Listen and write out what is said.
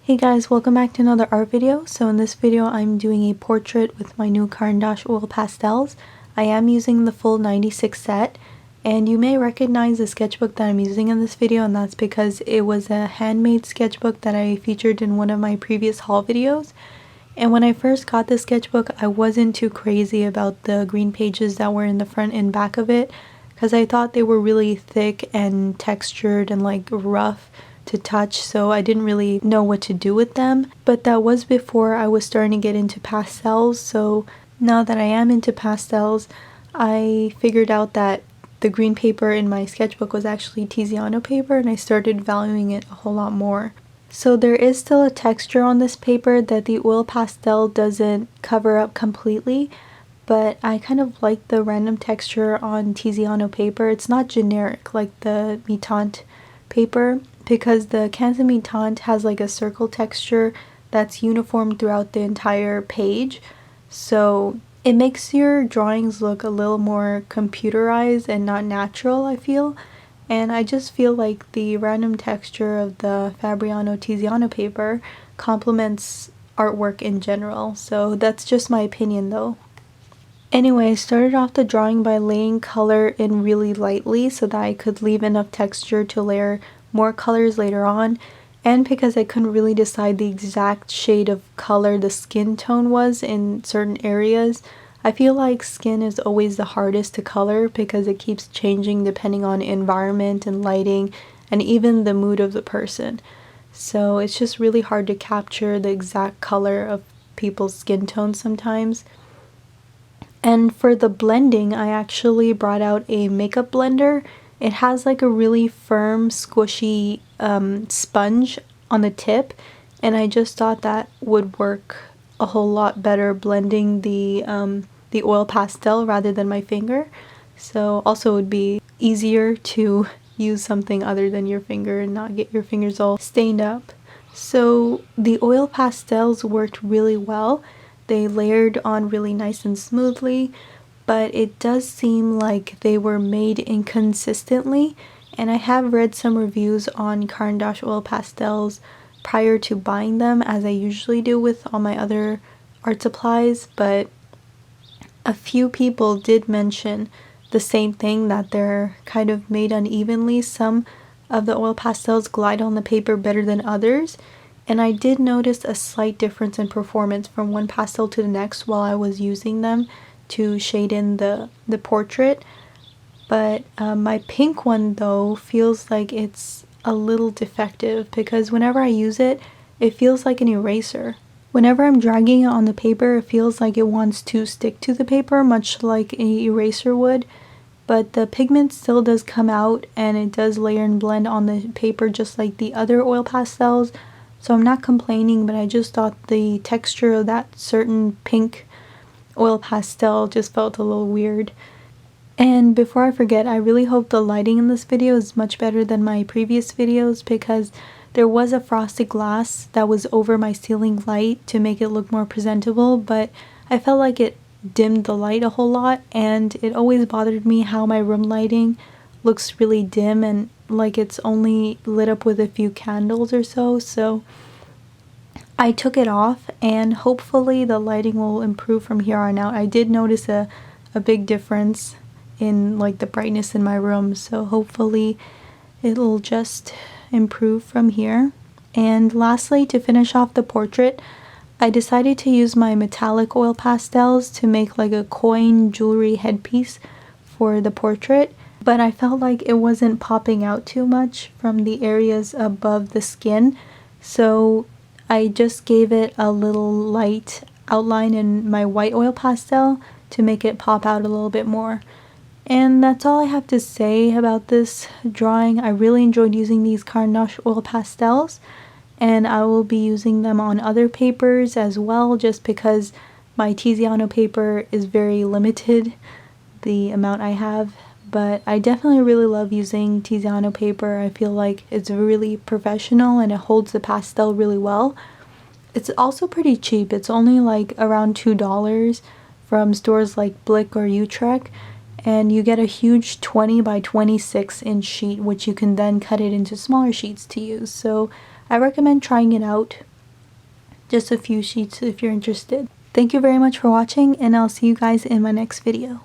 Hey guys, welcome back to another art video. So in this video I'm doing a portrait with my new Caran D'Ache oil pastels. I am using the full 96 set, and you may recognize the sketchbook that I'm using in this video, and that's because it was a handmade sketchbook that I featured in one of my previous haul videos. And when I first got this sketchbook, I wasn't too crazy about the green pages that were in the front and back of it, because I thought they were really thick and textured and like rough to touch, so I didn't really know what to do with them. But that was before I was starting to get into pastels, so now that I am into pastels, I figured out that the green paper in my sketchbook was actually Tiziano paper, and I started valuing it a whole lot more. So there is still a texture on this paper that the oil pastel doesn't cover up completely, but I kind of like the random texture on Tiziano paper. It's not generic like the Mi-Tinte paper, because the Canson Mi-Tinte has like a circle texture that's uniform throughout the entire page, so it makes your drawings look a little more computerized and not natural, I feel. And I just feel like the random texture of the Fabriano Tiziano paper complements artwork in general, so that's just my opinion though. Anyway, I started off the drawing by laying color in really lightly so that I could leave enough texture to layer more colors later on, and because I couldn't really decide the exact shade of color the skin tone was in certain areas. I feel like skin is always the hardest to color because it keeps changing depending on environment and lighting and even the mood of the person. So it's just really hard to capture the exact color of people's skin tones sometimes. And for the blending, I actually brought out a makeup blender. It has like a really firm, squishy sponge on the tip, and I just thought that would work a whole lot better blending the oil pastel rather than my finger. So also it would be easier to use something other than your finger and not get your fingers all stained up. So the oil pastels worked really well. They layered on really nice and smoothly, but it does seem like they were made inconsistently, and I have read some reviews on Caran D'Ache oil pastels prior to buying them, as I usually do with all my other art supplies, but a few people did mention the same thing, that they're kind of made unevenly. Some of the oil pastels glide on the paper better than others, and I did notice a slight difference in performance from one pastel to the next while I was using them to shade in the portrait. But my pink one though feels like it's a little defective, because whenever I use it, it feels like an eraser. Whenever I'm dragging it on the paper, it feels like it wants to stick to the paper, much like an eraser would. But the pigment still does come out, and it does layer and blend on the paper just like the other oil pastels. So I'm not complaining, but I just thought the texture of that certain pink oil pastel just felt a little weird. And before I forget, I really hope the lighting in this video is much better than my previous videos, because there was a frosted glass that was over my ceiling light to make it look more presentable, but I felt like it dimmed the light a whole lot, and it always bothered me how my room lighting looks really dim and like it's only lit up with a few candles or so. So I took it off, and hopefully the lighting will improve from here on out. I did notice a big difference in like the brightness in my room, so hopefully it'll just improve from here. And lastly, to finish off the portrait, I decided to use my metallic oil pastels to make like a coin jewelry headpiece for the portrait, but I felt like it wasn't popping out too much from the areas above the skin, so I just gave it a little light outline in my white oil pastel to make it pop out a little bit more. And that's all I have to say about this drawing. I really enjoyed using these Caran D'Ache oil pastels, and I will be using them on other papers as well, just because my Tiziano paper is very limited, the amount I have. But I definitely really love using Tiziano paper. I feel like it's really professional and it holds the pastel really well. It's also pretty cheap. It's only like around $2 from stores like Blick or Utrecht, and you get a huge 20 by 26 inch sheet, which you can then cut it into smaller sheets to use. So I recommend trying it out. just a few sheets if you're interested. Thank you very much for watching, and I'll see you guys in my next video.